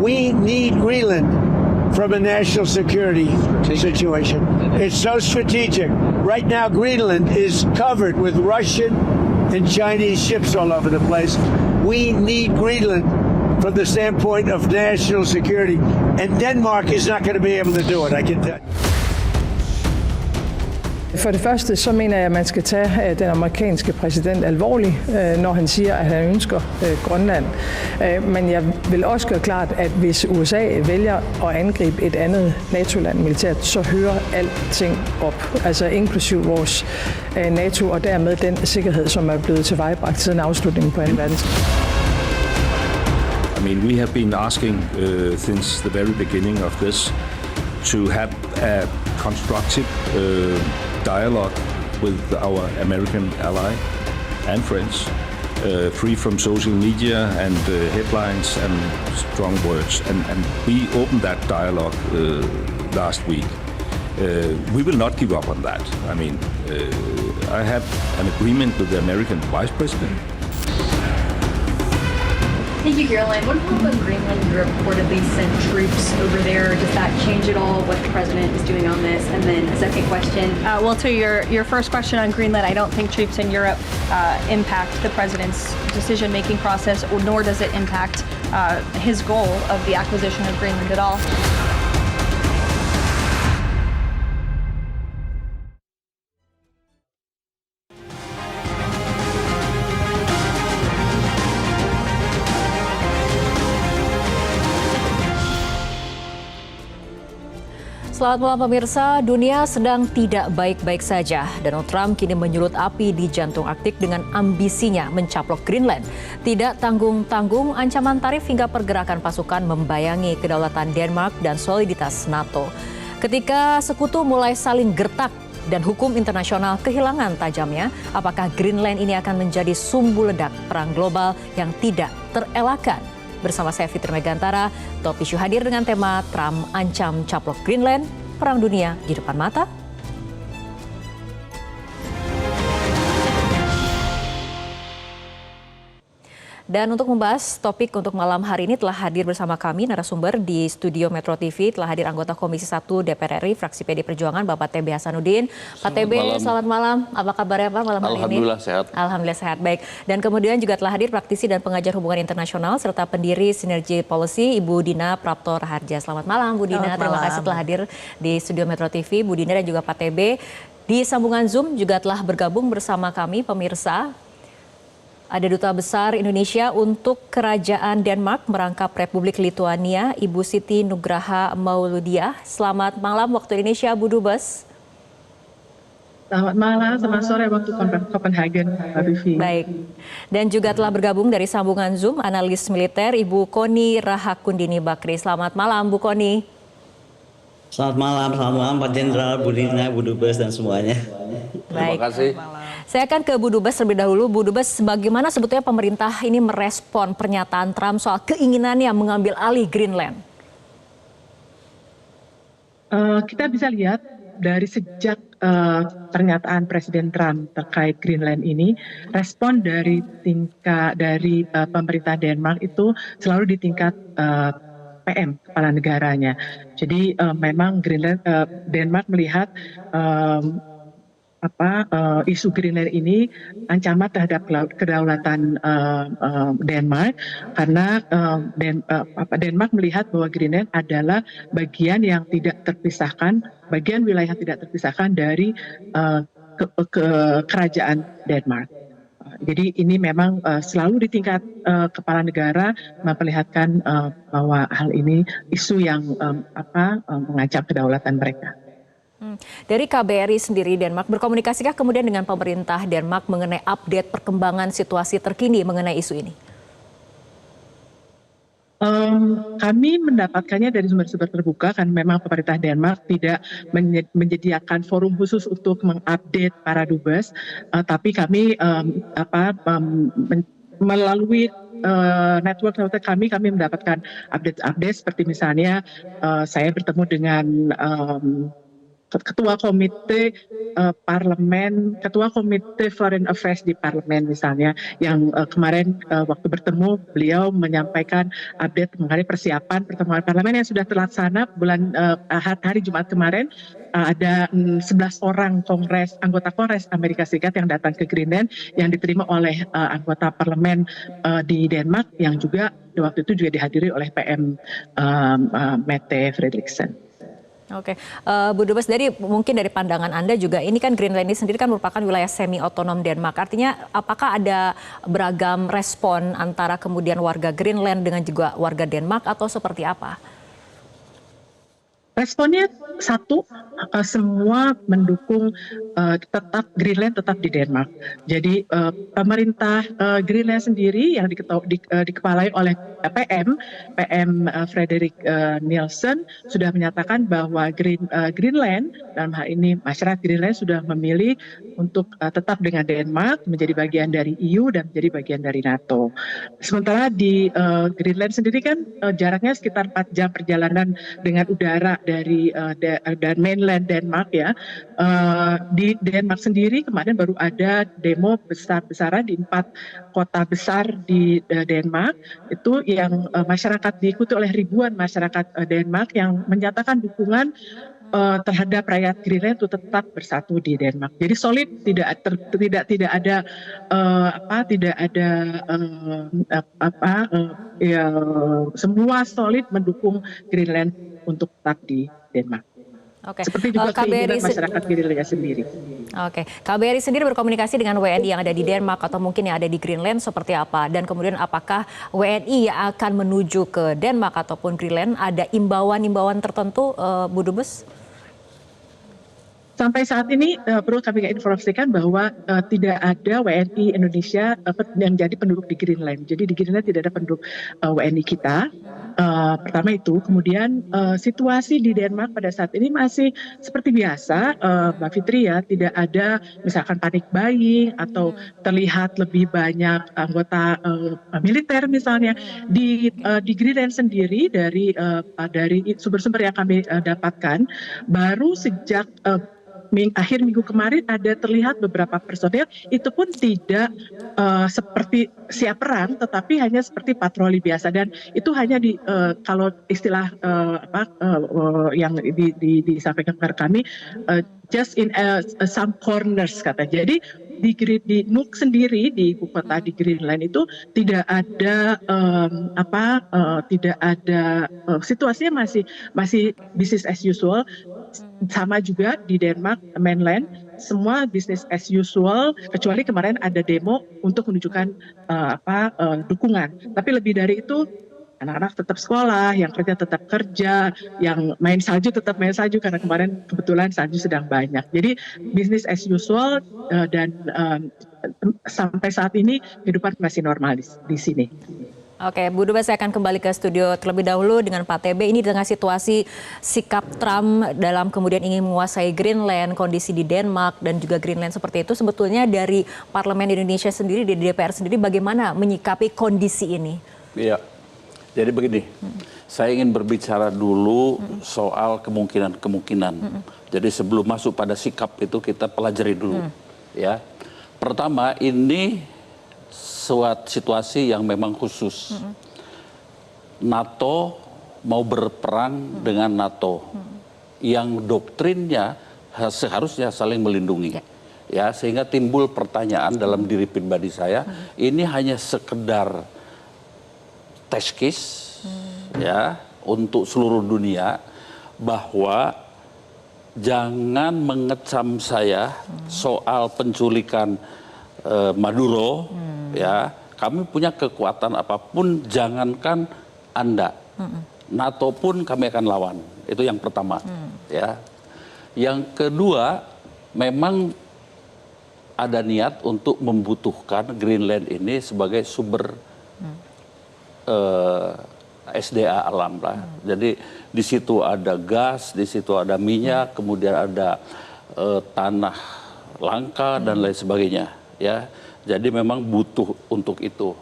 We need Greenland from a national security situation. It's so strategic. Right now, Greenland is covered with Russian and Chinese ships all over the place. We need Greenland from the standpoint of national security. And Denmark is not going to be able to do it, I can tell you. For det første så mener jeg, at man skal tage den amerikanske præsident alvorligt, når han siger, at han ønsker Grønland. Men jeg vil også gøre klart, at hvis USA vælger at angribe et andet NATO-land militært, så hører alting op. Altså inklusiv vores NATO og dermed den sikkerhed, som er blevet tilvejebragt siden afslutningen på 2. verdenskrig. I mean, we have been asking since the very beginning of this to have a constructive dialogue with our American ally and friends, free from social media and headlines and strong words. And we opened that dialogue last week. We will not give up on that. I mean, I have an agreement with the American Vice President. Thank you, Caroline. What about when Greenland reportedly sent troops over there? Does that change at all what the president is doing on this? And then a second question. Well, to your first question on Greenland, I don't think troops in Europe impact the president's decision-making process, nor does it impact his goal of the acquisition of Greenland at all. Selamat malam pemirsa, dunia sedang tidak baik-baik saja. Donald Trump kini menyulut api di jantung Arktik dengan ambisinya mencaplok Greenland. Tidak tanggung-tanggung ancaman tarif hingga pergerakan pasukan membayangi kedaulatan Denmark dan soliditas NATO. Ketika sekutu mulai saling gertak dan hukum internasional kehilangan tajamnya, apakah Greenland ini akan menjadi sumbu ledak perang global yang tidak terelakkan? Bersama saya Fitri Megantara, Top Issue hadir dengan tema Trump ancam caplok Greenland, perang dunia di depan mata. Dan untuk membahas topik untuk malam hari ini telah hadir bersama kami narasumber di studio Metro TV, telah hadir anggota Komisi 1 DPR RI, fraksi PD Perjuangan, Bapak TB Hasanuddin. Pak TB, selamat malam. Apa kabarnya Pak malam hari ini? Alhamdulillah sehat. Alhamdulillah sehat, baik. Dan kemudian juga telah hadir praktisi dan pengajar hubungan internasional serta pendiri Synergy Policy, Ibu Dina Prapto Raharja. Selamat malam Bu Dina, terima kasih telah hadir di studio Metro TV. Bu Dina dan juga Pak TB di sambungan Zoom juga telah bergabung bersama kami pemirsa. Ada Duta Besar Indonesia untuk Kerajaan Denmark merangkap Republik Lituania, Ibu Siti Nugraha Mauludiah. Selamat malam waktu Indonesia, Bu Dubes. Selamat malam, selamat sore waktu Copenhagen, Pak Vivi. Baik. Dan juga telah bergabung dari sambungan Zoom analis militer Ibu Koni Rahakundini Bakri. Selamat malam, Bu Koni. Selamat malam Pak Jenderal, Bu Dina, Bu Dubes dan semuanya. Baik. Terima kasih. Saya akan ke Bu Dubes terlebih dahulu. Bu Dubes, bagaimana sebetulnya pemerintah ini merespon pernyataan Trump soal keinginannya mengambil alih Greenland? Kita bisa lihat dari sejak pernyataan Presiden Trump terkait Greenland ini, respon dari pemerintah Denmark itu selalu di tingkat PM, kepala negaranya. Jadi memang Denmark melihat isu Greenland ini ancaman terhadap kedaulatan Denmark karena Denmark melihat bahwa Greenland adalah bagian yang tidak terpisahkan, bagian wilayah yang tidak terpisahkan dari kerajaan Denmark. Jadi ini memang selalu di tingkat kepala negara memperlihatkan bahwa hal ini isu yang mengancam kedaulatan mereka. Dari KBRI sendiri Denmark berkomunikasikah kemudian dengan pemerintah Denmark mengenai update perkembangan situasi terkini mengenai isu ini? Kami mendapatkannya dari sumber-sumber terbuka kan memang pemerintah Denmark tidak menyediakan forum khusus untuk mengupdate para dubes, tapi kami melalui network kami mendapatkan update seperti misalnya saya bertemu dengan ketua komite parlemen, ketua komite foreign affairs di parlemen misalnya, yang kemarin waktu bertemu beliau menyampaikan update mengenai persiapan pertemuan parlemen yang sudah terlaksana bulan hari Jumat kemarin. Ada 11 orang anggota Kongres Amerika Serikat yang datang ke Greenland yang diterima oleh anggota parlemen di Denmark yang juga waktu itu juga dihadiri oleh PM Mette Frederiksen. Oke, Bu Dubes, mungkin dari pandangan Anda juga ini kan Greenland ini sendiri kan merupakan wilayah semi otonom Denmark. Artinya apakah ada beragam respon antara kemudian warga Greenland dengan juga warga Denmark atau seperti apa? Responnya satu, semua mendukung tetap Greenland tetap di Denmark. Jadi pemerintah Greenland sendiri yang dikepalai oleh PM Frederik Nielsen sudah menyatakan bahwa Greenland, dalam hal ini masyarakat Greenland sudah memilih untuk tetap dengan Denmark, menjadi bagian dari EU dan menjadi bagian dari NATO. Sementara di Greenland sendiri kan jaraknya sekitar 4 jam perjalanan dengan udara dari mainland Denmark ya. Di Denmark sendiri kemarin baru ada demo besar-besaran di 4 kota besar di Denmark, itu yang masyarakat diikuti oleh ribuan masyarakat Denmark yang menyatakan dukungan terhadap rakyat Greenland untuk tetap bersatu di Denmark. Jadi solid, tidak ada semua solid mendukung Greenland untuk tetap di Denmark. Oke. Seperti juga keinginan masyarakat Greenland sendiri. Oke, KBRI sendiri berkomunikasi dengan WNI yang ada di Denmark atau mungkin yang ada di Greenland seperti apa? Dan kemudian apakah WNI yang akan menuju ke Denmark ataupun Greenland ada imbauan-imbauan tertentu, Bu Dubes? Sampai saat ini perlu kami informasikan bahwa tidak ada WNI Indonesia yang jadi penduduk di Greenland. Jadi di Greenland tidak ada penduduk WNI kita. Pertama itu, kemudian situasi di Denmark pada saat ini masih seperti biasa, Mbak Fitri ya, tidak ada misalkan panik buying atau terlihat lebih banyak anggota militer misalnya. Di Greenland sendiri dari sumber-sumber yang kami dapatkan, baru sejak akhir minggu kemarin ada terlihat beberapa personel, itu pun tidak seperti siap perang, tetapi hanya seperti patroli biasa, dan itu hanya kalau istilah yang disampaikan kepada kami, just in some corners kata. Jadi di Nuuk sendiri di ibu kota di Greenland itu tidak ada situasinya masih business as usual. Sama juga di Denmark mainland, semua business as usual kecuali kemarin ada demo untuk menunjukkan dukungan. Tapi lebih dari itu, anak-anak tetap sekolah, yang kerja tetap kerja, yang main salju tetap main salju karena kemarin kebetulan salju sedang banyak. Jadi business as usual dan sampai saat ini kehidupan masih normal di sini. Oke, Bu Dubes, saya akan kembali ke studio terlebih dahulu dengan Pak TB. Ini dengan situasi sikap Trump dalam kemudian ingin menguasai Greenland, kondisi di Denmark dan juga Greenland seperti itu. Sebetulnya dari Parlemen Indonesia sendiri, di DPR sendiri, bagaimana menyikapi kondisi ini? Iya, jadi begini, saya ingin berbicara dulu soal kemungkinan-kemungkinan. Jadi sebelum masuk pada sikap itu kita pelajari dulu. Ya, pertama ini suatu situasi yang memang khusus. NATO mau berperang dengan NATO yang doktrinnya seharusnya saling melindungi. Ya, sehingga timbul pertanyaan dalam diri pribadi saya, ini hanya sekedar test case ya untuk seluruh dunia, bahwa jangan mengecam saya soal penculikan Maduro. Ya, kami punya kekuatan apapun, jangankan Anda, NATO pun kami akan lawan. Itu yang pertama. Ya, yang kedua, memang ada niat untuk membutuhkan Greenland ini sebagai sumber SDA alam lah. Jadi di situ ada gas, di situ ada minyak, kemudian ada tanah langka dan lain sebagainya. Ya. Jadi memang butuh untuk itu.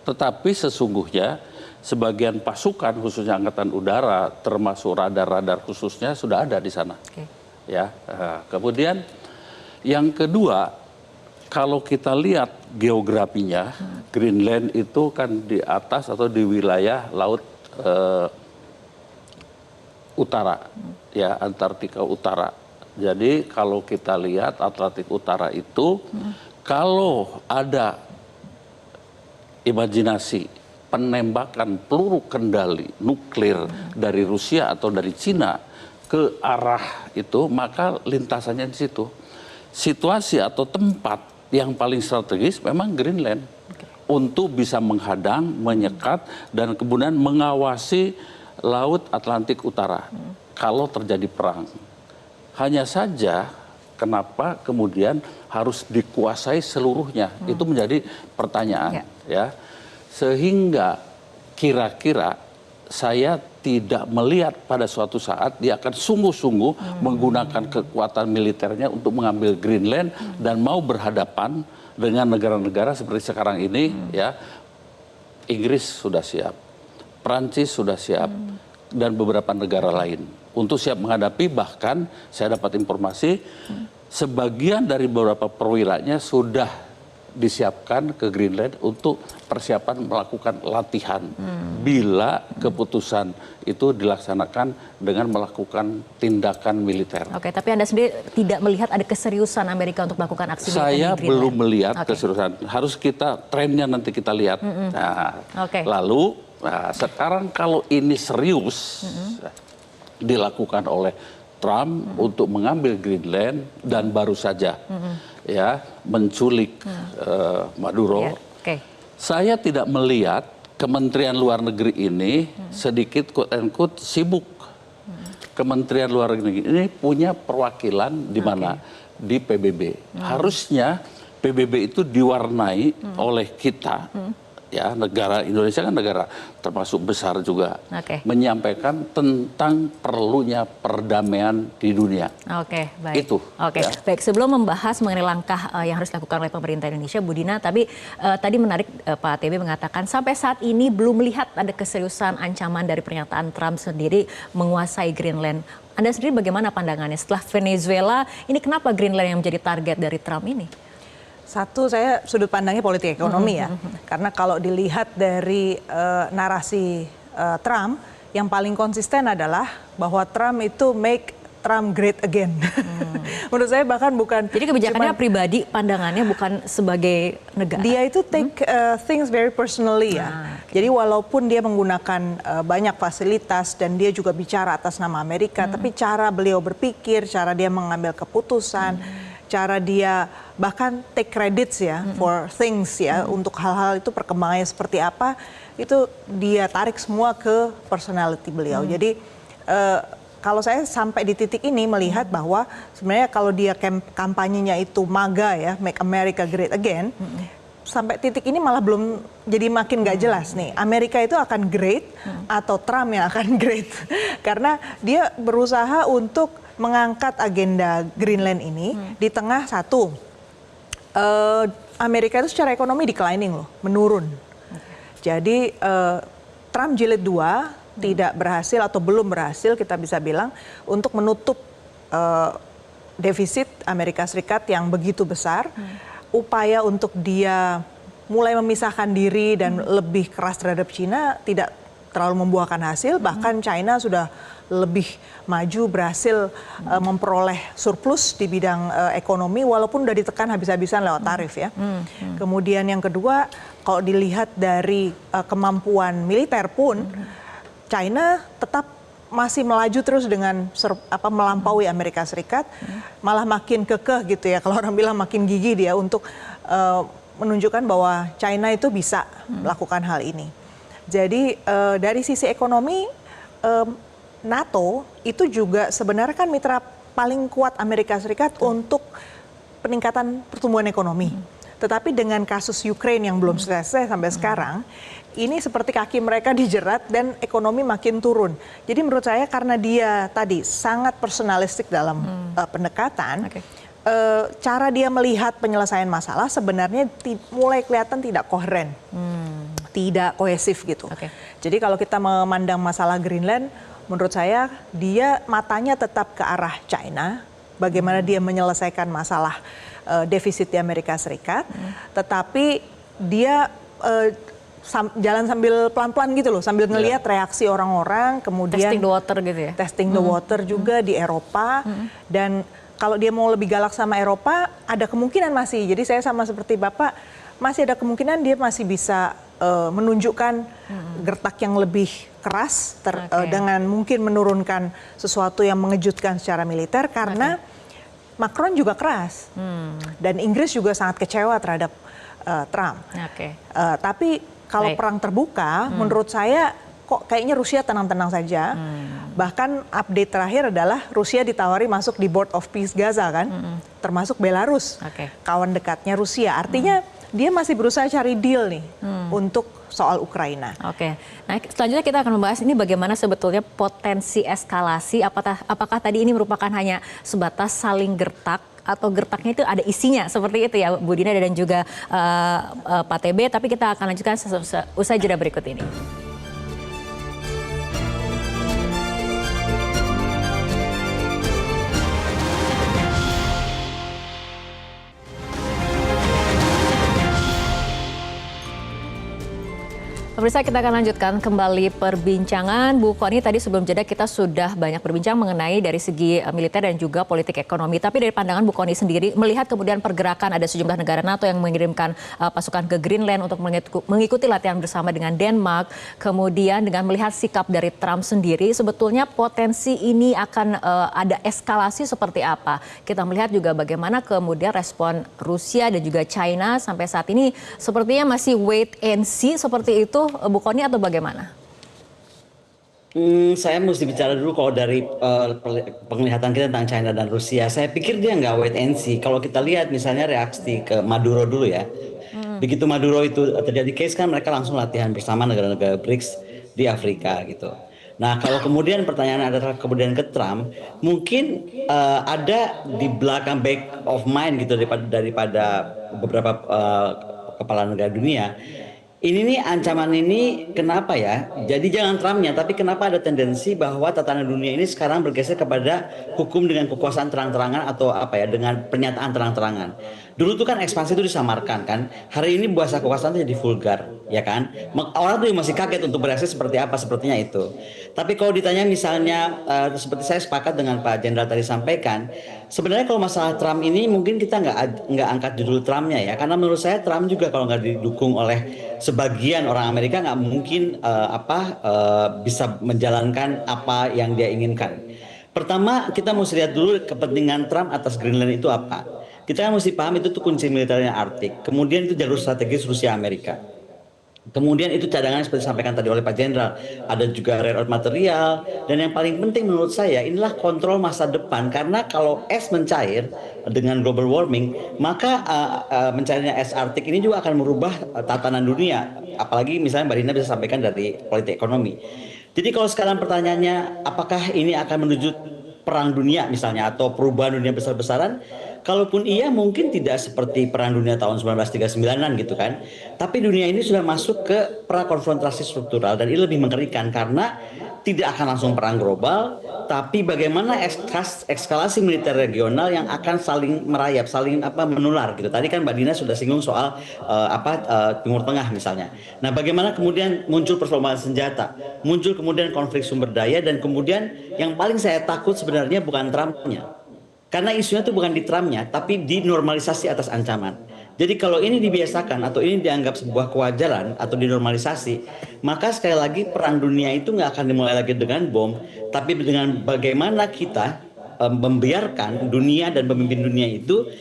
Tetapi sesungguhnya sebagian pasukan khususnya Angkatan Udara termasuk radar-radar khususnya sudah ada di sana. ya. Kemudian yang kedua, kalau kita lihat geografinya, Greenland itu kan di atas atau di wilayah laut utara, ya, Antartika Utara. Jadi kalau kita lihat Atlantik Utara itu, kalau ada imajinasi penembakan peluru kendali nuklir dari Rusia atau dari Cina ke arah itu, maka lintasannya di situ. Situasi atau tempat yang paling strategis memang Greenland untuk bisa menghadang, menyekat, dan kemudian mengawasi Laut Atlantik Utara kalau terjadi perang. Hanya saja kenapa kemudian harus dikuasai seluruhnya, itu menjadi pertanyaan, ya. Sehingga kira-kira saya tidak melihat pada suatu saat dia akan sungguh-sungguh menggunakan kekuatan militernya untuk mengambil Greenland dan mau berhadapan dengan negara-negara seperti sekarang ini, ya. Inggris sudah siap, Prancis sudah siap, dan beberapa negara lain untuk siap menghadapi. Bahkan saya dapat informasi sebagian dari beberapa perwiranya sudah disiapkan ke Greenland untuk persiapan melakukan latihan bila keputusan itu dilaksanakan dengan melakukan tindakan militer. Oke, tapi Anda sendiri tidak melihat ada keseriusan Amerika untuk melakukan aksi militer di Saya Greenland? belum melihat keseriusan. Harus kita trennya nanti kita lihat. Nah, lalu sekarang kalau ini serius dilakukan oleh Trump untuk mengambil Greenland dan baru saja ya menculik Maduro, saya tidak melihat Kementerian Luar Negeri ini sedikit quote and quote sibuk. Kementerian Luar Negeri ini punya perwakilan di mana? Di PBB. Harusnya PBB itu diwarnai oleh kita. Ya, negara Indonesia kan negara termasuk besar juga, menyampaikan tentang perlunya perdamaian di dunia. Oke, baik. Itu. Oke, ya. baik. Sebelum membahas mengenai langkah yang harus dilakukan oleh pemerintah Indonesia, Bu Dina, tapi tadi menarik Pak TB mengatakan sampai saat ini belum melihat ada keseriusan ancaman dari pernyataan Trump sendiri menguasai Greenland. Anda sendiri bagaimana pandangannya setelah Venezuela? Ini kenapa Greenland yang menjadi target dari Trump ini? Satu, saya sudut pandangnya politik ekonomi ya. Karena kalau dilihat dari narasi Trump, yang paling konsisten adalah bahwa Trump itu make Trump great again. Menurut saya bahkan bukan... Jadi kebijakannya pribadi, pandangannya bukan sebagai negara. Dia itu take things very personally ya. Jadi walaupun dia menggunakan banyak fasilitas dan dia juga bicara atas nama Amerika, tapi cara beliau berpikir, cara dia mengambil keputusan, cara dia bahkan take credits ya for things ya, untuk hal-hal itu perkembangannya seperti apa, itu dia tarik semua ke personality beliau. Jadi kalau saya sampai di titik ini melihat bahwa sebenarnya kalau dia kampanyenya itu MAGA ya, Make America Great Again, sampai titik ini malah belum, jadi makin gak jelas nih, Amerika itu akan great atau Trump yang akan great. Karena dia berusaha untuk mengangkat agenda Greenland ini di tengah satu, Amerika itu secara ekonomi declining loh, menurun. Jadi Trump jilid 2 tidak berhasil atau belum berhasil kita bisa bilang untuk menutup defisit Amerika Serikat yang begitu besar. Upaya untuk dia mulai memisahkan diri dan lebih keras terhadap China tidak terlalu membuahkan hasil. Bahkan China sudah lebih maju, berhasil memperoleh surplus di bidang ekonomi walaupun udah ditekan habis-habisan lewat tarif ya. Kemudian yang kedua, kalau dilihat dari kemampuan militer pun, China tetap masih melaju terus dengan melampaui Amerika Serikat, malah makin kekeh gitu ya, kalau orang bilang makin gigih dia untuk menunjukkan bahwa China itu bisa melakukan hal ini. Jadi dari sisi ekonomi, NATO itu juga sebenarnya kan mitra paling kuat Amerika Serikat untuk peningkatan pertumbuhan ekonomi. Tetapi dengan kasus Ukraine yang belum selesai sampai sekarang, ini seperti kaki mereka dijerat dan ekonomi makin turun. Jadi menurut saya karena dia tadi sangat personalistik dalam pendekatan, cara dia melihat penyelesaian masalah sebenarnya mulai kelihatan tidak koheren, tidak kohesif gitu. Jadi kalau kita memandang masalah Greenland, menurut saya dia matanya tetap ke arah China, bagaimana dia menyelesaikan masalah defisit di Amerika Serikat, tetapi dia jalan sambil pelan-pelan gitu loh, sambil ngelihat reaksi orang-orang, kemudian Testing the water gitu ya? Testing the water juga di Eropa, dan kalau dia mau lebih galak sama Eropa, ada kemungkinan masih. Jadi saya sama seperti Bapak, masih ada kemungkinan dia masih bisa menunjukkan gertak yang lebih keras dengan mungkin menurunkan sesuatu yang mengejutkan secara militer, karena Macron juga keras dan Inggris juga sangat kecewa terhadap Trump. Tapi kalau perang terbuka, menurut saya kok kayaknya Rusia tenang-tenang saja. Bahkan update terakhir adalah Rusia ditawari masuk di Board of Peace Gaza kan, termasuk Belarus, kawan dekatnya Rusia. Artinya dia masih berusaha cari deal nih untuk soal Ukraina. Nah, selanjutnya kita akan membahas ini bagaimana sebetulnya potensi eskalasi. Apakah tadi ini merupakan hanya sebatas saling gertak, atau gertaknya itu ada isinya seperti itu ya Bu Dina dan juga Pak TB. Tapi kita akan lanjutkan usai jeda berikut ini. Pemirsa, kita akan lanjutkan kembali perbincangan. Bu Kony, tadi sebelum jeda kita sudah banyak berbincang mengenai dari segi militer dan juga politik ekonomi. Tapi dari pandangan Bu Kony sendiri, melihat kemudian pergerakan ada sejumlah negara NATO yang mengirimkan pasukan ke Greenland untuk mengikuti latihan bersama dengan Denmark. Kemudian dengan melihat sikap dari Trump sendiri, sebetulnya potensi ini akan ada eskalasi seperti apa? Kita melihat juga bagaimana kemudian respon Rusia dan juga China sampai saat ini sepertinya masih wait and see seperti itu. Bu Kony, atau bagaimana? Saya mesti bicara dulu kalau dari penglihatan kita tentang China dan Rusia. Saya pikir dia nggak wait and see. Kalau kita lihat misalnya reaksi ke Maduro dulu ya. Begitu Maduro itu terjadi case kan mereka langsung latihan bersama negara-negara BRICS di Afrika gitu. Nah kalau kemudian pertanyaan adalah kemudian ke Trump, mungkin ada di belakang back of mind gitu daripada beberapa kepala negara dunia. Ini nih ancaman ini kenapa ya? Jadi jangan Trumpnya, tapi kenapa ada tendensi bahwa tatanan dunia ini sekarang bergeser kepada hukum dengan kekuasaan terang-terangan atau apa ya, dengan pernyataan terang-terangan. Dulu tuh kan ekspansi itu disamarkan kan. Hari ini bahasa kekuasaan itu jadi vulgar, ya kan? Orang tuh masih kaget untuk bereaksi seperti apa, sepertinya itu. Tapi kalau ditanya misalnya seperti saya sepakat dengan Pak Jenderal tadi sampaikan, sebenarnya kalau masalah Trump ini mungkin kita nggak angkat judul Trumpnya ya, karena menurut saya Trump juga kalau nggak didukung oleh sebagian orang Amerika nggak mungkin bisa menjalankan apa yang dia inginkan. Pertama kita mesti lihat dulu kepentingan Trump atas Greenland itu apa. Kita kan mesti paham itu tuh kunci militernya Arktik. Kemudian itu jalur strategis Rusia Amerika. Kemudian itu cadangan seperti disampaikan tadi oleh Pak Jenderal. Ada juga rare earth material. Dan yang paling penting menurut saya inilah kontrol masa depan. Karena kalau es mencair dengan global warming, maka mencairnya es Arktik ini juga akan merubah tatanan dunia. Apalagi misalnya Mbak Dina bisa sampaikan dari politik ekonomi. Jadi kalau sekarang pertanyaannya apakah ini akan menuju perang dunia misalnya atau perubahan dunia besar-besaran? Kalaupun iya mungkin tidak seperti perang dunia tahun 1939-an gitu kan. Tapi dunia ini sudah masuk ke prakonfrontasi struktural dan ini lebih mengerikan karena tidak akan langsung perang global, tapi bagaimana eskalasi militer regional yang akan saling merayap, saling menular gitu. Tadi kan Mbak Dina sudah singgung soal Timur Tengah misalnya. Nah, bagaimana kemudian muncul perlombaan senjata, muncul kemudian konflik sumber daya dan kemudian yang paling saya takut sebenarnya bukan Trumpnya. Karena isunya itu bukan di Trumpnya, tapi di normalisasi atas ancaman. Jadi kalau ini dibiasakan atau ini dianggap sebuah kewajaran atau dinormalisasi, maka sekali lagi perang dunia itu nggak akan dimulai lagi dengan bom, tapi dengan bagaimana kita membiarkan dunia dan pemimpin dunia itu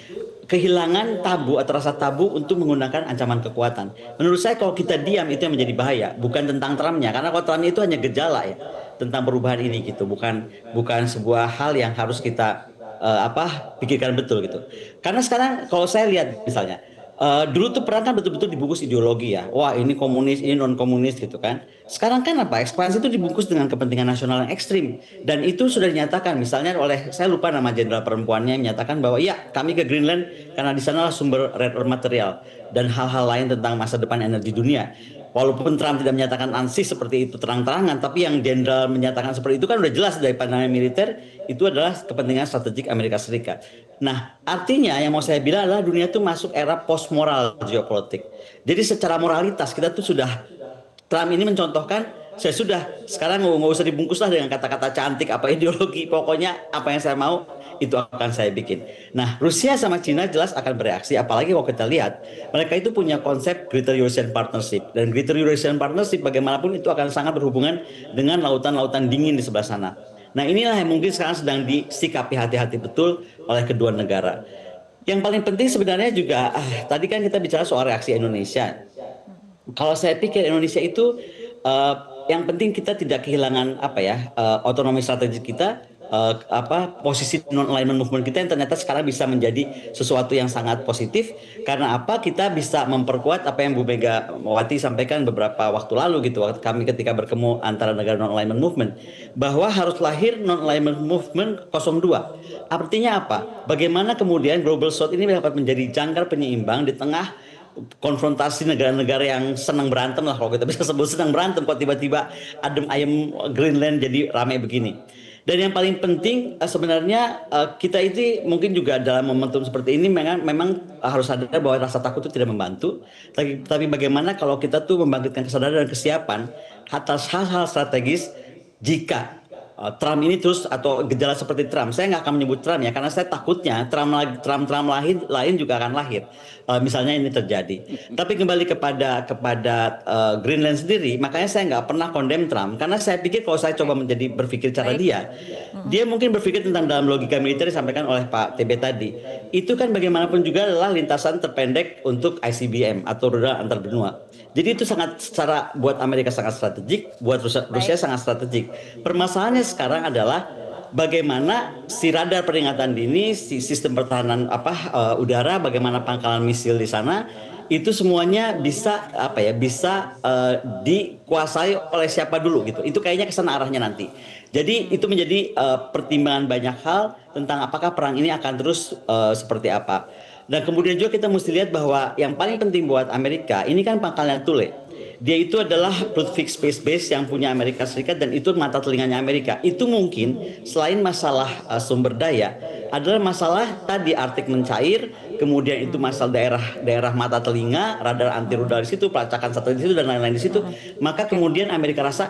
kehilangan tabu atau rasa tabu untuk menggunakan ancaman kekuatan. Menurut saya kalau kita diam itu yang menjadi bahaya, bukan tentang Trumpnya, karena kalau Trumpnya itu hanya gejala ya tentang perubahan ini gitu, bukan sebuah hal yang harus kita pikirkan betul gitu. Karena sekarang kalau saya lihat misalnya dulu tuh perang kan betul-betul dibungkus ideologi ya. Wah ini komunis, ini non komunis gitu kan. Sekarang kan ekspansi itu dibungkus dengan kepentingan nasional yang ekstrim. Dan itu sudah dinyatakan misalnya oleh, saya lupa nama jenderal perempuannya, menyatakan bahwa ya kami ke Greenland karena di sana sumber rare earth material dan hal-hal lain tentang masa depan energi dunia. Walaupun Trump tidak menyatakan ansih seperti itu terang-terangan, tapi yang jenderal menyatakan seperti itu kan udah jelas dari pandangan militer itu adalah kepentingan strategik Amerika Serikat. Nah, artinya yang mau saya bilang adalah dunia itu masuk era post moral geopolitik. Jadi secara moralitas kita tuh sudah, Trump ini mencontohkan, saya sudah sekarang nggak usah dibungkuslah dengan kata-kata cantik apa ideologi, pokoknya apa yang saya mau itu akan saya bikin. Nah, Rusia sama Cina jelas akan bereaksi, apalagi kalau kita lihat mereka itu punya konsep Greater Eurasian Partnership, dan Greater Eurasian Partnership bagaimanapun itu akan sangat berhubungan dengan lautan-lautan dingin di sebelah sana. Nah, inilah yang mungkin sekarang sedang disikapi hati-hati betul oleh kedua negara. Yang paling penting sebenarnya juga tadi kan kita bicara soal reaksi Indonesia. Kalau saya pikir Indonesia itu yang penting kita tidak kehilangan otonomi strategis kita, posisi non-alignment movement kita yang ternyata sekarang bisa menjadi sesuatu yang sangat positif. Karena apa? Kita bisa memperkuat apa yang Bu Megawati sampaikan beberapa waktu lalu gitu, waktu kami ketika bertemu antara negara non-alignment movement, bahwa harus lahir non-alignment movement 02. Artinya apa? Bagaimana kemudian Global South ini dapat menjadi jangkar penyeimbang di tengah konfrontasi negara-negara yang senang berantem lah, kalau kita bisa sebut senang berantem, kok tiba-tiba adem ayem Greenland jadi ramai begini. Dan yang paling penting sebenarnya kita itu mungkin juga dalam momentum seperti ini memang harus sadar bahwa rasa takut itu tidak membantu. Tapi bagaimana kalau kita tuh membangkitkan kesadaran dan kesiapan atas hal-hal strategis jika Trump ini terus, atau gejala seperti Trump. Saya nggak akan menyebut Trump ya, karena saya takutnya Trump lain juga akan lahir. Misalnya ini terjadi. Tapi kembali kepada Greenland sendiri, makanya saya nggak pernah condemn Trump, karena saya pikir kalau saya coba menjadi berpikir cara dia mungkin berpikir tentang dalam logika militer disampaikan oleh Pak TB tadi. Itu kan bagaimanapun juga adalah lintasan terpendek untuk ICBM atau rudal antar benua. Jadi itu sangat, secara buat Amerika sangat strategik, buat Rusia sangat strategik. Permasalahannya sekarang adalah bagaimana si radar peringatan dini, si sistem pertahanan udara, bagaimana pangkalan misil di sana, itu semuanya bisa dikuasai oleh siapa dulu gitu. Itu kayaknya kesana arahnya nanti. Jadi itu menjadi pertimbangan banyak hal tentang apakah perang ini akan terus seperti apa. Dan kemudian juga kita mesti lihat bahwa yang paling penting buat Amerika ini kan pangkalnya Thule. Dia itu adalah Prolific Space Base yang punya Amerika Serikat, dan itu mata telinganya Amerika. Itu mungkin selain masalah sumber daya adalah masalah tadi Arktik mencair, kemudian itu masalah daerah mata telinga, radar anti rudal di situ, pelacakan satelit di situ dan lain-lain di situ. Maka kemudian Amerika rasa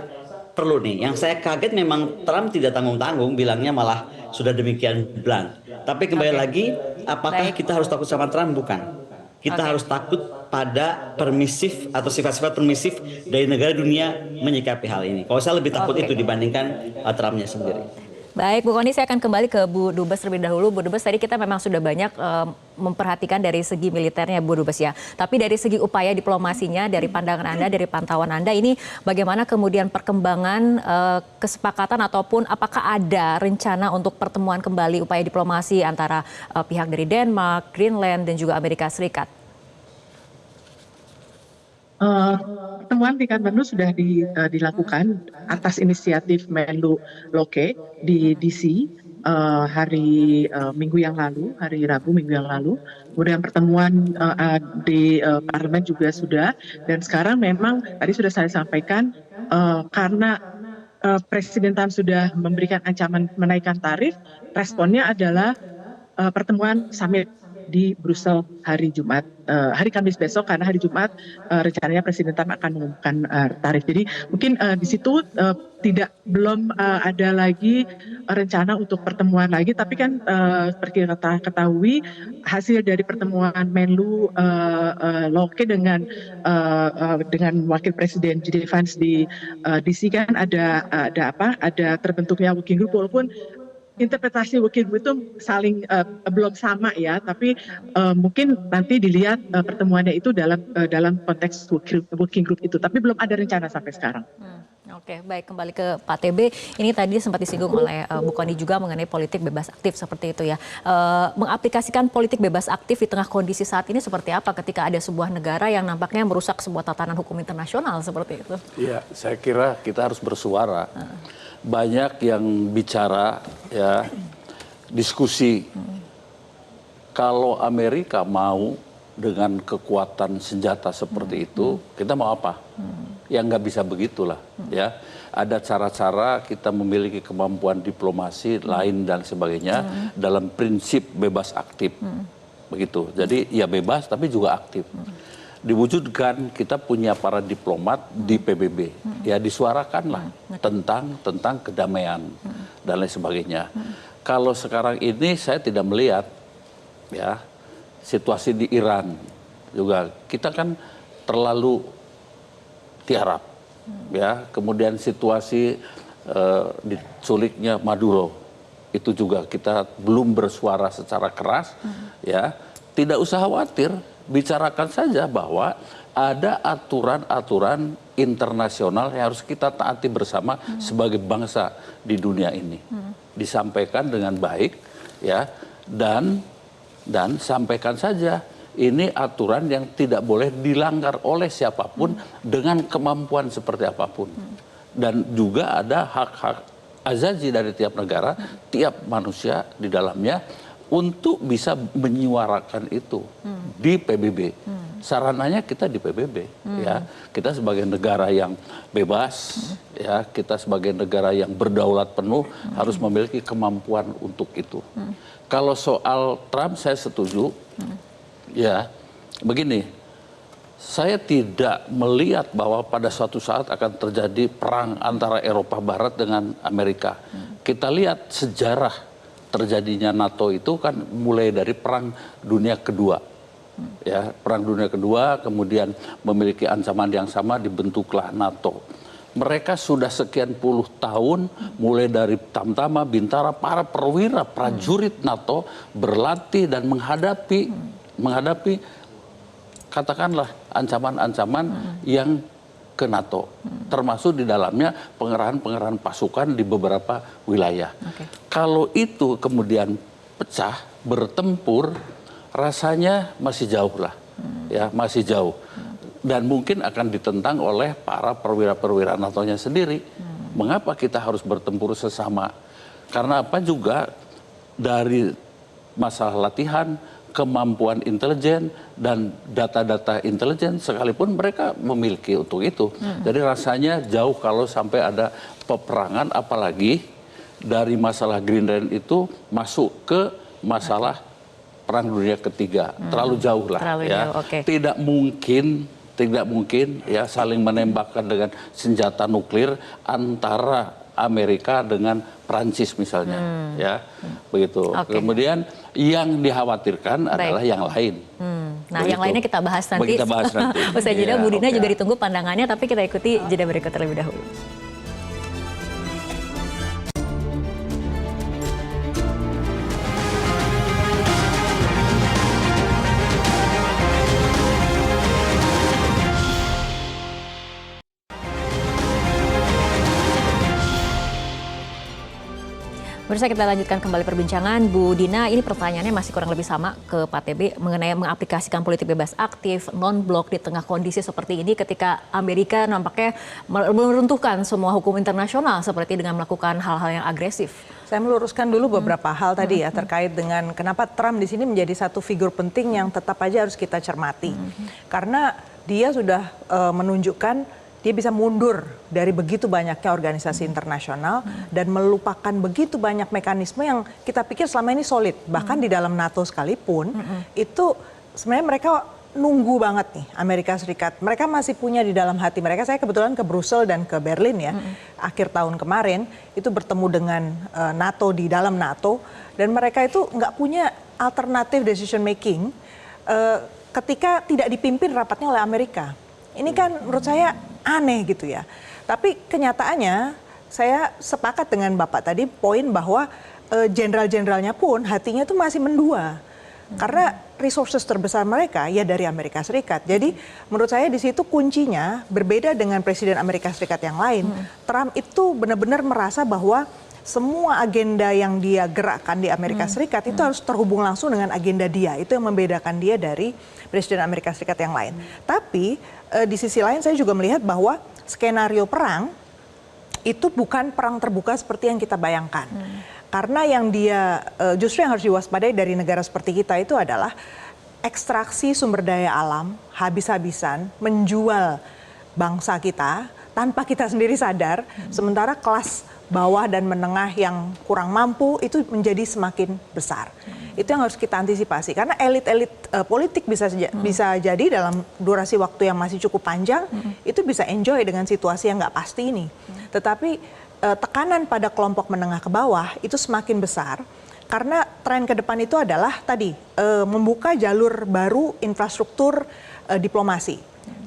perlu nih. Yang saya kaget memang Trump tidak tanggung-tanggung, bilangnya malah sudah demikian blunt. Tapi kembali lagi, apakah kita harus takut sama Trump? Bukan. Kita harus takut pada permisif atau sifat-sifat permisif dari negara dunia menyikapi hal ini. Kalau saya lebih takut itu dibandingkan Trumpnya sendiri. Baik, Bu Kony, saya akan kembali ke Bu Dubes terlebih dahulu. Bu Dubes, tadi kita memang sudah banyak memperhatikan dari segi militernya, Bu Dubes ya. Tapi dari segi upaya diplomasinya, dari pandangan Anda, dari pantauan Anda, ini bagaimana kemudian perkembangan kesepakatan ataupun apakah ada rencana untuk pertemuan kembali upaya diplomasi antara pihak dari Denmark, Greenland, dan juga Amerika Serikat? Pertemuan tingkat Menlu sudah dilakukan atas inisiatif Menlu Loke di DC hari Minggu yang lalu, hari Rabu minggu yang lalu. Kemudian pertemuan di parlemen juga sudah, dan sekarang memang tadi sudah saya sampaikan karena Presiden Trump sudah memberikan ancaman menaikkan tarif, responnya adalah pertemuan summit di Brussel hari Jumat, hari Kamis besok, karena hari Jumat rencananya Presiden Trump akan mengumumkan tarif. Jadi mungkin di situ belum ada lagi rencana untuk pertemuan lagi, tapi kan seperti kita ketahui hasil dari pertemuan Menlu Loke dengan Wakil Presiden J.D. Vance di DC kan ada terbentuknya working group, walaupun interpretasi working group itu saling belum sama ya, tapi mungkin nanti dilihat pertemuannya itu dalam konteks working group itu, tapi belum ada rencana sampai sekarang. Oke, baik, kembali ke Pak TB. Ini tadi sempat disinggung oleh Bu Kony juga mengenai politik bebas aktif seperti itu ya. Mengaplikasikan politik bebas aktif di tengah kondisi saat ini seperti apa ketika ada sebuah negara yang nampaknya merusak sebuah tatanan hukum internasional seperti itu? Iya, saya kira kita harus bersuara. Banyak yang bicara ya, diskusi. Kalau Amerika mau dengan kekuatan senjata seperti itu, kita mau apa? Ya nggak bisa begitulah, ya. Ada cara-cara kita memiliki kemampuan diplomasi lain dan sebagainya dalam prinsip bebas aktif, begitu. Jadi ya bebas tapi juga aktif. Diwujudkan kita punya para diplomat di PBB, ya disuarakanlah tentang kedamaian dan lain sebagainya. Kalau sekarang ini saya tidak melihat, ya. Situasi di Iran juga kita kan terlalu tiarap, ya. Kemudian situasi diculiknya Maduro itu juga kita belum bersuara secara keras, ya. Tidak usah khawatir, bicarakan saja bahwa ada aturan-aturan internasional yang harus kita taati bersama sebagai bangsa di dunia ini. Disampaikan dengan baik, ya, dan sampaikan saja ini aturan yang tidak boleh dilanggar oleh siapapun dengan kemampuan seperti apapun. Dan juga ada hak-hak azazi dari tiap negara, tiap manusia di dalamnya untuk bisa menyuarakan itu di PBB. Sarananya kita di PBB, ya. Kita sebagai negara yang bebas, ya, kita sebagai negara yang berdaulat penuh harus memiliki kemampuan untuk itu. Kalau soal Trump saya setuju, ya begini, saya tidak melihat bahwa pada suatu saat akan terjadi perang antara Eropa Barat dengan Amerika. Kita lihat sejarah terjadinya NATO itu kan mulai dari Perang Dunia Kedua. Ya, Perang Dunia Kedua kemudian memiliki ancaman yang sama, dibentuklah NATO. Mereka sudah sekian puluh tahun, mulai dari Tamtama, Bintara, para perwira prajurit NATO berlatih dan menghadapi katakanlah ancaman-ancaman yang ke NATO, termasuk di dalamnya pengerahan pasukan di beberapa wilayah. Kalau itu kemudian pecah, bertempur, rasanya masih jauh lah, ya masih jauh. Dan mungkin akan ditentang oleh para perwira-perwira NATO-nya sendiri. Mengapa kita harus bertempur sesama? Karena apa juga dari masalah latihan, kemampuan intelijen, dan data-data intelijen sekalipun mereka memiliki untuk itu. Jadi rasanya jauh kalau sampai ada peperangan, apalagi dari masalah Greenland itu masuk ke masalah Perang Dunia Ketiga. Terlalu jauh lah. Terlalu ya. jauh, okay. Tidak mungkin ya saling menembakkan dengan senjata nuklir antara Amerika dengan Prancis misalnya, ya begitu. Okay. Kemudian yang dikhawatirkan adalah yang lain. Nah, begitu. Yang lainnya kita bahas nanti. Kita bahas nanti. Usai jeda, Bu Dina juga ditunggu pandangannya, tapi kita ikuti jeda berikut terlebih dahulu. Pemirsa, kita lanjutkan kembali perbincangan. Bu Dina, ini pertanyaannya masih kurang lebih sama ke Pak TB mengenai mengaplikasikan politik bebas aktif, non-blok di tengah kondisi seperti ini ketika Amerika nampaknya meruntuhkan semua hukum internasional seperti dengan melakukan hal-hal yang agresif. Saya meluruskan dulu beberapa hal tadi ya terkait dengan kenapa Trump di sini menjadi satu figur penting yang tetap aja harus kita cermati. Karena dia sudah menunjukkan dia bisa mundur dari begitu banyaknya organisasi internasional dan melupakan begitu banyak mekanisme yang kita pikir selama ini solid. Bahkan di dalam NATO sekalipun, itu sebenarnya mereka nunggu banget nih Amerika Serikat. Mereka masih punya di dalam hati mereka. Saya kebetulan ke Brussels dan ke Berlin ya, akhir tahun kemarin, itu bertemu dengan NATO di dalam NATO. Dan mereka itu nggak punya alternative decision making ketika tidak dipimpin rapatnya oleh Amerika. Ini kan menurut saya aneh gitu ya. Tapi kenyataannya saya sepakat dengan Bapak tadi poin bahwa jenderal-jenderalnya pun hatinya tuh masih mendua. Karena resources terbesar mereka ya dari Amerika Serikat. Jadi menurut saya di situ kuncinya berbeda dengan Presiden Amerika Serikat yang lain. Trump itu benar-benar merasa bahwa semua agenda yang dia gerakkan di Amerika Serikat itu harus terhubung langsung dengan agenda dia. Itu yang membedakan dia dari Presiden Amerika Serikat yang lain. Tapi di sisi lain saya juga melihat bahwa skenario perang itu bukan perang terbuka seperti yang kita bayangkan. Karena yang dia justru yang harus diwaspadai dari negara seperti kita itu adalah ekstraksi sumber daya alam habis-habisan, menjual bangsa kita tanpa kita sendiri sadar, sementara kelas bawah dan menengah yang kurang mampu itu menjadi semakin besar. Itu yang harus kita antisipasi karena elit-elit politik bisa jadi dalam durasi waktu yang masih cukup panjang itu bisa enjoy dengan situasi yang nggak pasti ini. Tetapi tekanan pada kelompok menengah ke bawah itu semakin besar karena tren ke depan itu adalah tadi membuka jalur baru infrastruktur diplomasi.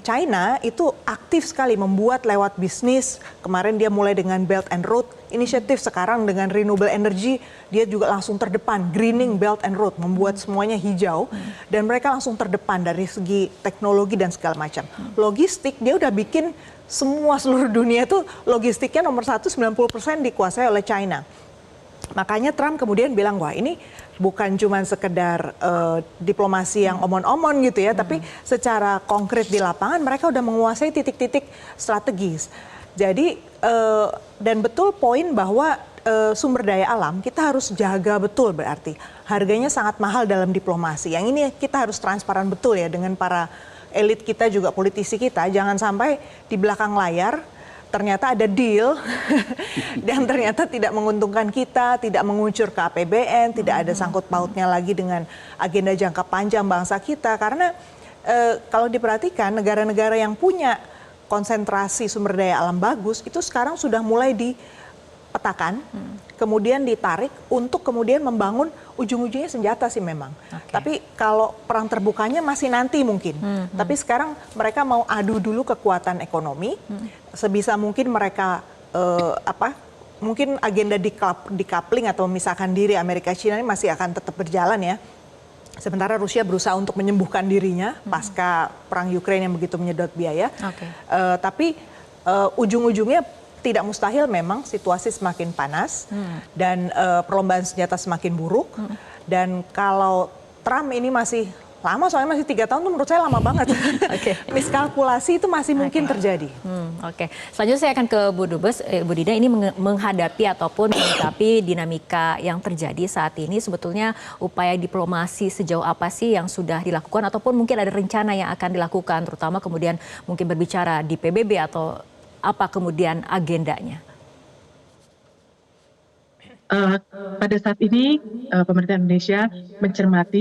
China itu aktif sekali membuat lewat bisnis. Kemarin dia mulai dengan Belt and Road Initiative, sekarang dengan renewable energy dia juga langsung terdepan, greening Belt and Road, membuat semuanya hijau dan mereka langsung terdepan dari segi teknologi dan segala macam. Logistik dia udah bikin seluruh dunia itu logistiknya nomor 1 90% dikuasai oleh China. Makanya Trump kemudian bilang, wah ini bukan cuma sekedar diplomasi yang omon-omon gitu ya, tapi secara konkret di lapangan mereka udah menguasai titik-titik strategis. Jadi dan betul poin bahwa sumber daya alam kita harus jaga betul, berarti harganya sangat mahal dalam diplomasi. Yang ini kita harus transparan betul ya dengan para elit kita juga, politisi kita, jangan sampai di belakang layar ternyata ada deal dan ternyata tidak menguntungkan kita, tidak menguncur ke APBN, tidak ada sangkut pautnya lagi dengan agenda jangka panjang bangsa kita. Karena kalau diperhatikan negara-negara yang punya konsentrasi sumber daya alam bagus itu sekarang sudah mulai dipetakan, kemudian ditarik untuk kemudian membangun ujung-ujungnya senjata sih memang. Tapi kalau perang terbukanya masih nanti mungkin. Tapi sekarang mereka mau adu dulu kekuatan ekonomi. Sebisa mungkin mereka mungkin agenda decoupling atau memisahkan diri Amerika China ini masih akan tetap berjalan ya. Sementara Rusia berusaha untuk menyembuhkan dirinya pasca perang Ukraina yang begitu menyedot biaya. Tapi ujung-ujungnya tidak mustahil memang situasi semakin panas dan perlombaan senjata semakin buruk. Dan kalau Trump ini masih lama, soalnya masih 3 tahun tuh menurut saya lama banget. Miskalkulasi itu masih mungkin terjadi. Selanjutnya saya akan ke Bu Dubes. Bu Dina, ini menghadapi ataupun menyikapi dinamika yang terjadi saat ini, sebetulnya upaya diplomasi sejauh apa sih yang sudah dilakukan ataupun mungkin ada rencana yang akan dilakukan, terutama kemudian mungkin berbicara di PBB atau apa kemudian agendanya? Pada saat ini pemerintah Indonesia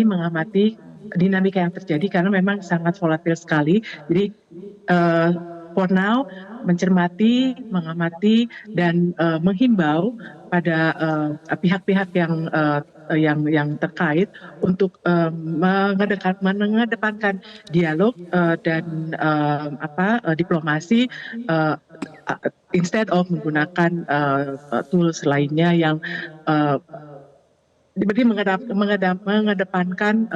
mengamati dinamika yang terjadi karena memang sangat volatil sekali. Jadi for now mencermati, mengamati dan menghimbau pada pihak-pihak yang terkait untuk mengedepankan dialog dan diplomasi instead of menggunakan tools lainnya yang mengedepankan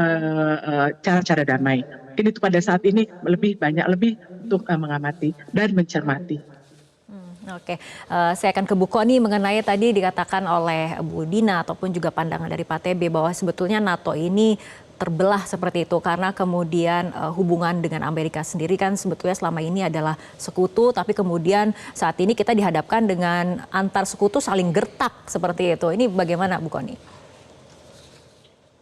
cara-cara damai. Ini pada saat ini lebih untuk mengamati dan mencermati. Saya akan ke Bu Kony mengenai tadi dikatakan oleh Bu Dina ataupun juga pandangan dari Pak TB bahwa sebetulnya NATO ini terbelah seperti itu karena kemudian hubungan dengan Amerika sendiri kan sebetulnya selama ini adalah sekutu, tapi kemudian saat ini kita dihadapkan dengan antar sekutu saling gertak seperti itu. Ini bagaimana Bu Kony?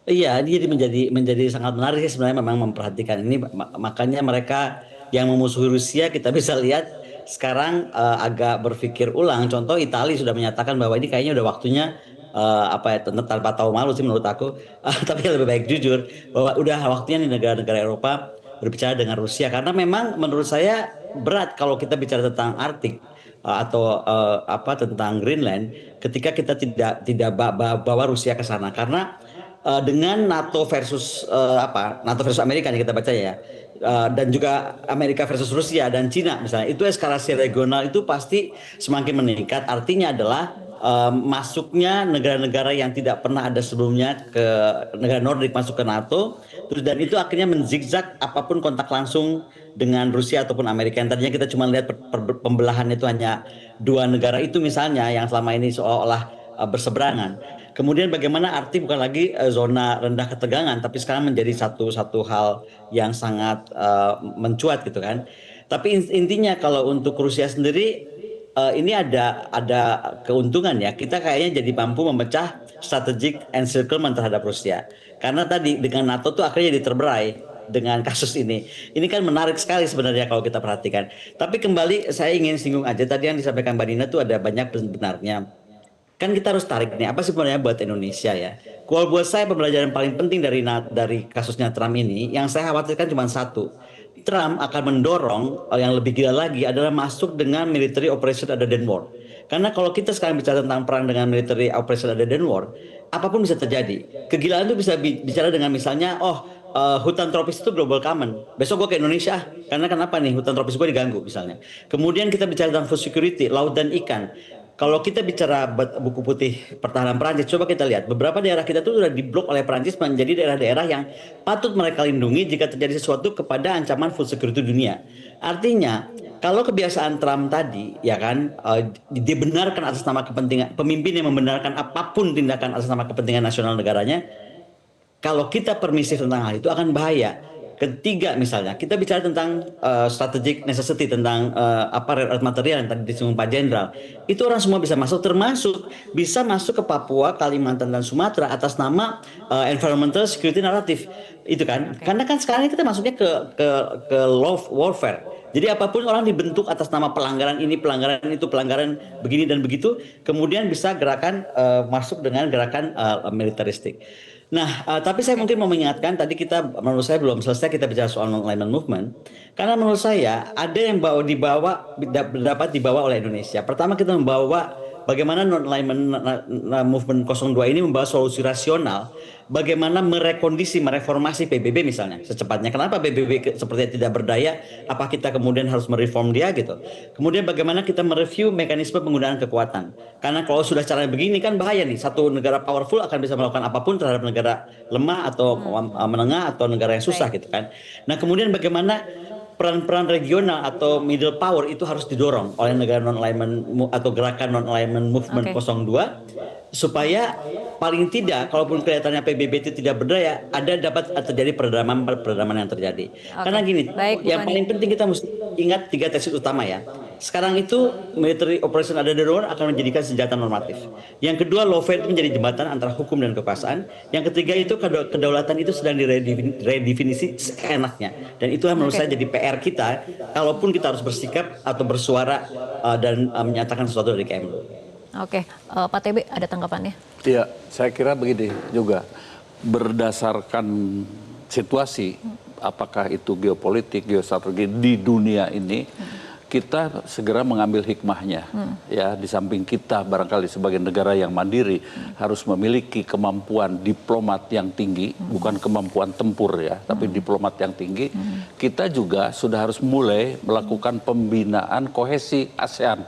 Iya, ini jadi menjadi sangat menarik sih sebenarnya memang memperhatikan ini, makanya mereka yang memusuhi Rusia kita bisa lihat sekarang agak berpikir ulang. Contoh Italia sudah menyatakan bahwa ini kayaknya udah waktunya tanpa tahu malu sih menurut aku, tapi lebih baik jujur bahwa udah waktunya nih negara-negara Eropa berbicara dengan Rusia karena memang menurut saya berat kalau kita bicara tentang Arktik atau tentang Greenland ketika kita tidak bawa Rusia ke sana karena dengan NATO versus Amerika yang kita baca ya, dan juga Amerika versus Rusia dan Cina misalnya, itu eskalasi regional itu pasti semakin meningkat. Artinya adalah masuknya negara-negara yang tidak pernah ada sebelumnya ke negara Nordik masuk ke NATO, dan itu akhirnya menzigzag apapun kontak langsung dengan Rusia ataupun Amerika. Yang tadinya kita cuma lihat pembelahan itu hanya 2 negara itu misalnya yang selama ini seolah-olah berseberangan. Kemudian bagaimana Arktik bukan lagi zona rendah ketegangan, tapi sekarang menjadi satu hal yang sangat mencuat gitu kan. Tapi intinya kalau untuk Rusia sendiri ini ada keuntungan ya. Kita kayaknya jadi mampu memecah strategic encirclement terhadap Rusia. Karena tadi dengan NATO tuh akhirnya jadi terberai dengan kasus ini. Ini kan menarik sekali sebenarnya kalau kita perhatikan. Tapi kembali saya ingin singgung aja tadi yang disampaikan Mbak Dina tuh ada banyak benarnya. Kan kita harus tarik nih, apa sih sebenarnya buat Indonesia ya? Kalau buat saya pembelajaran paling penting dari kasusnya Trump ini, yang saya khawatirkan cuma satu. Trump akan mendorong yang lebih gila lagi adalah masuk dengan military operation other than war. Karena kalau kita sekarang bicara tentang perang dengan military operation other than war, apapun bisa terjadi. Kegilaan itu bisa bicara dengan misalnya, hutan tropis itu global common. Besok gue ke Indonesia, karena kenapa nih hutan tropis gue diganggu misalnya. Kemudian kita bicara tentang food security, laut dan ikan. Kalau kita bicara buku putih pertahanan Perancis, coba kita lihat beberapa daerah kita tuh sudah diblok oleh Perancis menjadi daerah-daerah yang patut mereka lindungi jika terjadi sesuatu kepada ancaman food security dunia. Artinya, kalau kebiasaan Trump tadi, ya kan, dibenarkan atas nama kepentingan pemimpin yang membenarkan apapun tindakan atas nama kepentingan nasional negaranya, kalau kita permisif tentang hal itu akan bahaya. Ketiga misalnya, kita bicara tentang strategic necessity, tentang rare earth material yang tadi disinggung Pak Jenderal. Itu orang semua bisa masuk, termasuk bisa masuk ke Papua, Kalimantan, dan Sumatera atas nama environmental security narrative. Itu kan, karena kan sekarang kita masuknya ke law warfare. Jadi apapun orang dibentuk atas nama pelanggaran ini, pelanggaran itu, pelanggaran begini dan begitu, kemudian bisa gerakan masuk dengan gerakan militaristik. Nah, tapi saya mungkin mau mengingatkan, tadi menurut saya belum selesai kita bicara soal non-alignment movement, karena menurut saya ada yang dapat dibawa oleh Indonesia. Pertama kita membawa bagaimana non-alignment movement 02 ini membawa solusi rasional, bagaimana mereformasi PBB misalnya secepatnya. Kenapa PBB sepertinya tidak berdaya? Apa kita kemudian harus mereform dia gitu? Kemudian bagaimana kita mereview mekanisme penggunaan kekuatan? Karena kalau sudah caranya begini kan bahaya nih. Satu negara powerful akan bisa melakukan apapun terhadap negara lemah atau menengah atau negara yang susah gitu kan. Nah kemudian bagaimana peran-peran regional atau middle power itu harus didorong oleh negara non-alignment atau gerakan non-alignment movement 02 supaya paling tidak kalaupun kelihatannya PBB itu tidak berdaya, dapat terjadi peredaman yang terjadi. Karena gini, yang paling penting kita mesti ingat 3 tesis utama ya. Sekarang itu military operation other than war akan menjadikan senjata normatif. Yang kedua, lawfare itu menjadi jembatan antara hukum dan kekuasaan. Yang ketiga itu kedaulatan itu sedang diredefinisi seenaknya. Dan itu menurut saya jadi PR kita, kalaupun kita harus bersikap atau bersuara dan menyatakan sesuatu dari Kemlu. Oke, Pak TB ada tanggapannya? Iya, saya kira begini juga. Berdasarkan situasi, apakah itu geopolitik, geostrategi di dunia ini, kita segera mengambil hikmahnya. Ya, di samping kita barangkali sebagai negara yang mandiri harus memiliki kemampuan diplomat yang tinggi, bukan kemampuan tempur ya, tapi diplomat yang tinggi. Kita juga sudah harus mulai melakukan pembinaan kohesi ASEAN.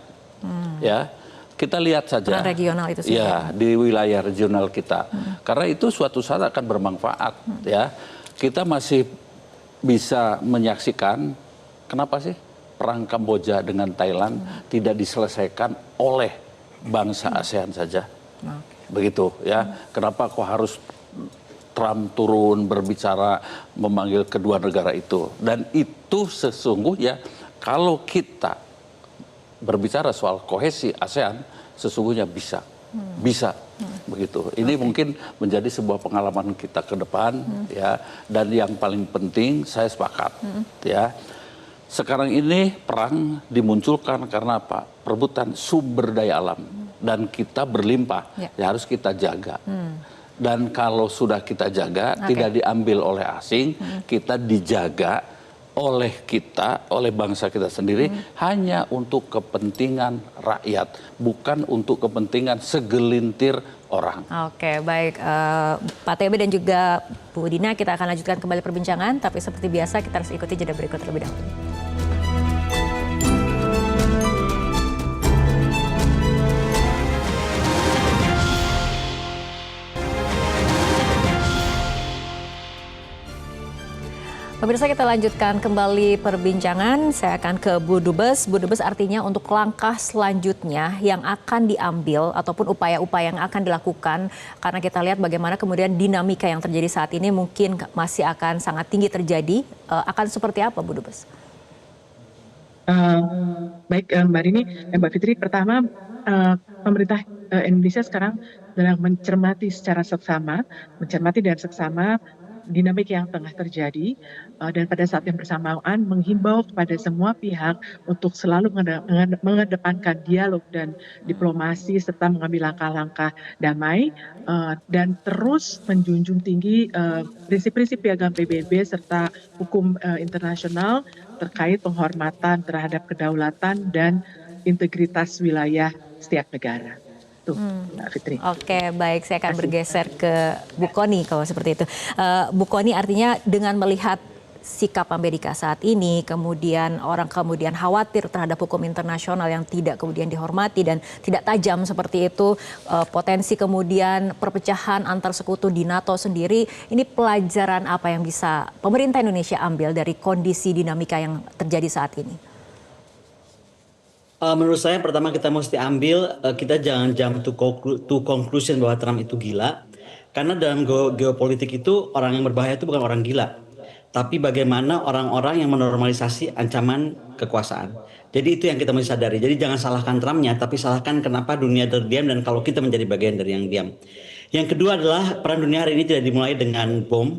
Ya, kita lihat saja. Regional itu sih. Ya, di wilayah regional kita. Karena itu suatu saat akan bermanfaat. Ya, kita masih bisa menyaksikan kenapa sih perang Kamboja dengan Thailand tidak diselesaikan oleh bangsa ASEAN saja. Begitu ya. Kenapa kok harus Trump turun berbicara memanggil kedua negara itu? Dan itu sesungguhnya kalau kita berbicara soal kohesi ASEAN sesungguhnya bisa begitu. Ini mungkin menjadi sebuah pengalaman kita ke depan ya. Dan yang paling penting saya sepakat ya. Sekarang ini perang dimunculkan karena apa? Perebutan sumber daya alam dan kita berlimpah ya harus kita jaga. Dan kalau sudah kita jaga tidak diambil oleh asing, kita dijaga oleh kita, oleh bangsa kita sendiri hanya untuk kepentingan rakyat, bukan untuk kepentingan segelintir orang. Oke, baik Pak TB dan juga Bu Dina, kita akan lanjutkan kembali perbincangan, tapi seperti biasa kita harus ikuti jeda berikut terlebih dahulu. Pemirsa, kita lanjutkan kembali perbincangan. Saya akan ke Bu Dubes. Bu Dubes, artinya untuk langkah selanjutnya yang akan diambil ataupun upaya-upaya yang akan dilakukan, karena kita lihat bagaimana kemudian dinamika yang terjadi saat ini mungkin masih akan sangat tinggi terjadi, akan seperti apa Bu Dubes? Baik Mbak Rini dan Mbak Fitri, pertama pemerintah Indonesia sekarang sedang mencermati dengan seksama dinamika yang tengah terjadi, dan pada saat yang bersamaan menghimbau kepada semua pihak untuk selalu mengedepankan dialog dan diplomasi serta mengambil langkah-langkah damai, dan terus menjunjung tinggi prinsip-prinsip piagam PBB serta hukum internasional terkait penghormatan terhadap kedaulatan dan integritas wilayah setiap negara. Tuh, Mbak Fitri. Oke, baik. Saya akan bergeser ke Bu Kony kalau seperti itu. Bu Kony, artinya dengan melihat sikap Amerika saat ini, kemudian orang kemudian khawatir terhadap hukum internasional yang tidak kemudian dihormati dan tidak tajam seperti itu, potensi kemudian perpecahan antar sekutu di NATO sendiri, ini pelajaran apa yang bisa pemerintah Indonesia ambil dari kondisi dinamika yang terjadi saat ini? Menurut saya pertama kita mesti ambil, kita jangan jump to conclusion bahwa Trump itu gila. Karena dalam geopolitik itu orang yang berbahaya itu bukan orang gila. Tapi bagaimana orang-orang yang menormalisasi ancaman kekuasaan. Jadi itu yang kita mesti sadari. Jadi jangan salahkan Trumpnya, tapi salahkan kenapa dunia terdiam dan kalau kita menjadi bagian dari yang diam. Yang kedua adalah perang dunia hari ini tidak dimulai dengan bom,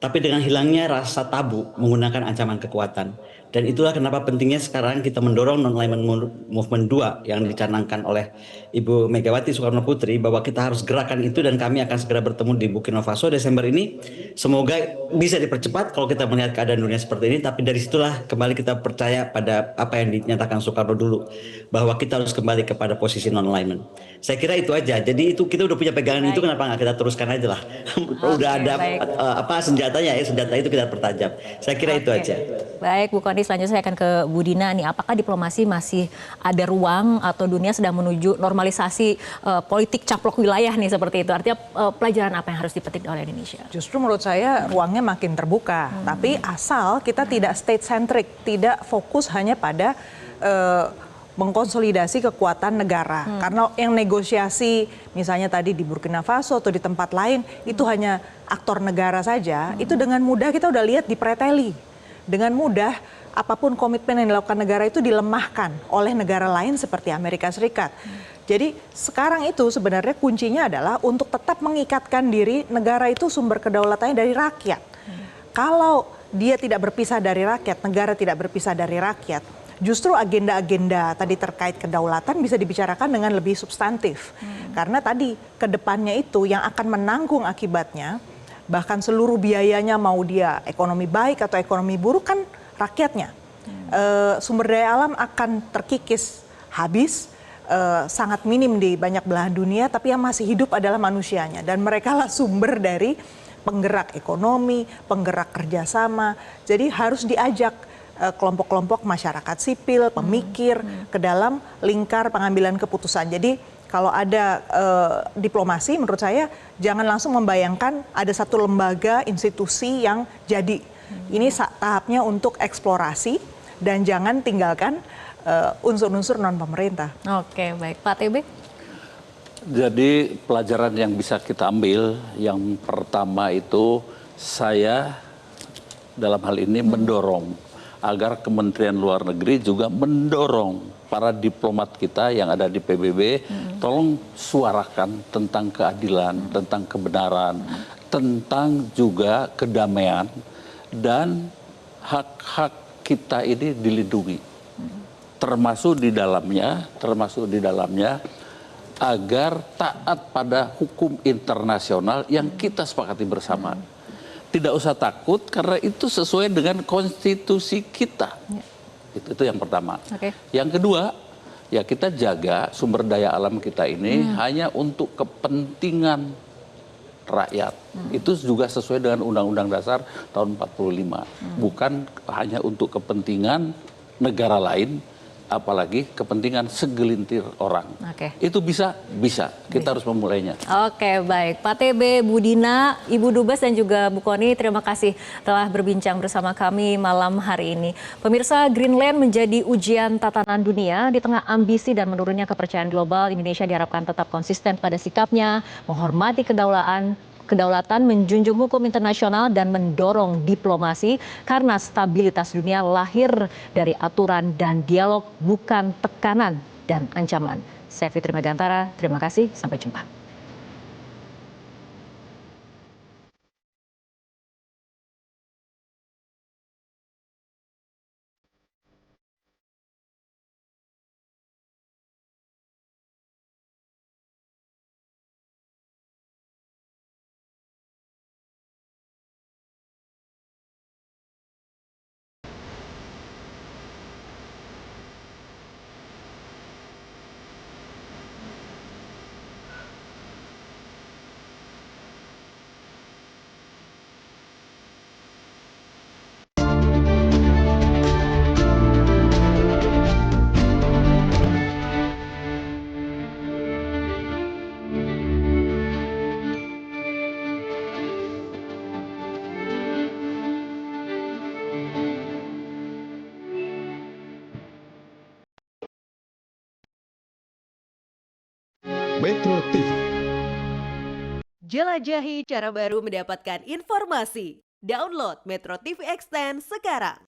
tapi dengan hilangnya rasa tabu menggunakan ancaman kekuatan. Dan itulah kenapa pentingnya sekarang kita mendorong Non-Alignment Movement 2 yang dicanangkan oleh Ibu Megawati Soekarno Putri, bahwa kita harus gerakan itu dan kami akan segera bertemu di Burkina Faso Desember ini. Semoga bisa dipercepat kalau kita melihat keadaan dunia seperti ini, tapi dari situlah kembali kita percaya pada apa yang dinyatakan Soekarno dulu, bahwa kita harus kembali kepada posisi non-alignment. Saya kira itu aja. Jadi itu kita udah punya pegangan itu, kenapa nggak kita teruskan aja lah. Udah ada senjatanya ya, senjata itu kita pertajam. Saya kira itu aja. Baik, Bu Kony, selanjutnya saya akan ke Bu Dina nih. Apakah diplomasi masih ada ruang atau dunia sedang menuju normalisasi politik caplok wilayah nih seperti itu? Artinya pelajaran apa yang harus dipetik oleh Indonesia? Justru menurut saya ruangnya makin terbuka. Tapi asal kita tidak state centric, tidak fokus hanya pada mengkonsolidasi kekuatan negara. Karena yang negosiasi misalnya tadi di Burkina Faso atau di tempat lain itu hanya aktor negara saja, itu dengan mudah kita udah lihat dipreteli. Dengan mudah apapun komitmen yang dilakukan negara itu dilemahkan oleh negara lain seperti Amerika Serikat. Jadi sekarang itu sebenarnya kuncinya adalah untuk tetap mengikatkan diri, negara itu sumber kedaulatannya dari rakyat. Kalau dia tidak berpisah dari rakyat, negara tidak berpisah dari rakyat, justru agenda-agenda tadi terkait kedaulatan bisa dibicarakan dengan lebih substantif. Karena tadi ke depannya itu yang akan menanggung akibatnya, bahkan seluruh biayanya mau dia ekonomi baik atau ekonomi buruk kan rakyatnya. Sumber daya alam akan terkikis habis, sangat minim di banyak belahan dunia, tapi yang masih hidup adalah manusianya. Dan mereka lah sumber dari penggerak ekonomi, penggerak kerjasama. Jadi harus diajak kelompok-kelompok masyarakat sipil, pemikir ke dalam lingkar pengambilan keputusan. Jadi kalau ada diplomasi menurut saya jangan langsung membayangkan ada satu lembaga, institusi yang jadi. Ini tahapnya untuk eksplorasi dan jangan tinggalkan unsur-unsur non-pemerintah. Oke, baik. Pak TB? Jadi pelajaran yang bisa kita ambil yang pertama itu saya dalam hal ini mendorong agar Kementerian Luar Negeri juga mendorong para diplomat kita yang ada di PBB, tolong suarakan tentang keadilan, tentang kebenaran, tentang juga kedamaian, dan hak-hak kita ini dilindungi. Termasuk di dalamnya agar taat pada hukum internasional yang kita sepakati bersama. Tidak usah takut karena itu sesuai dengan konstitusi kita. Itu yang pertama. Yang kedua, ya kita jaga sumber daya alam kita ini hanya untuk kepentingan rakyat. Itu juga sesuai dengan Undang-Undang Dasar tahun 45. Bukan hanya untuk kepentingan negara lain, apalagi kepentingan segelintir orang. Itu bisa. Kita harus memulainya. Oke, baik. Pak TB, Bu Dina, Ibu Dubes dan juga Bu Kony, terima kasih telah berbincang bersama kami malam hari ini. Pemirsa, Greenland menjadi ujian tatanan dunia di tengah ambisi dan menurunnya kepercayaan global. Indonesia diharapkan tetap konsisten pada sikapnya, menghormati kedaulatan, menjunjung hukum internasional dan mendorong diplomasi karena stabilitas dunia lahir dari aturan dan dialog, bukan tekanan dan ancaman. Saya Fitri Megantara, terima kasih, sampai jumpa. Metro TV. Jelajahi cara baru mendapatkan informasi. Download Metro TV Extend sekarang.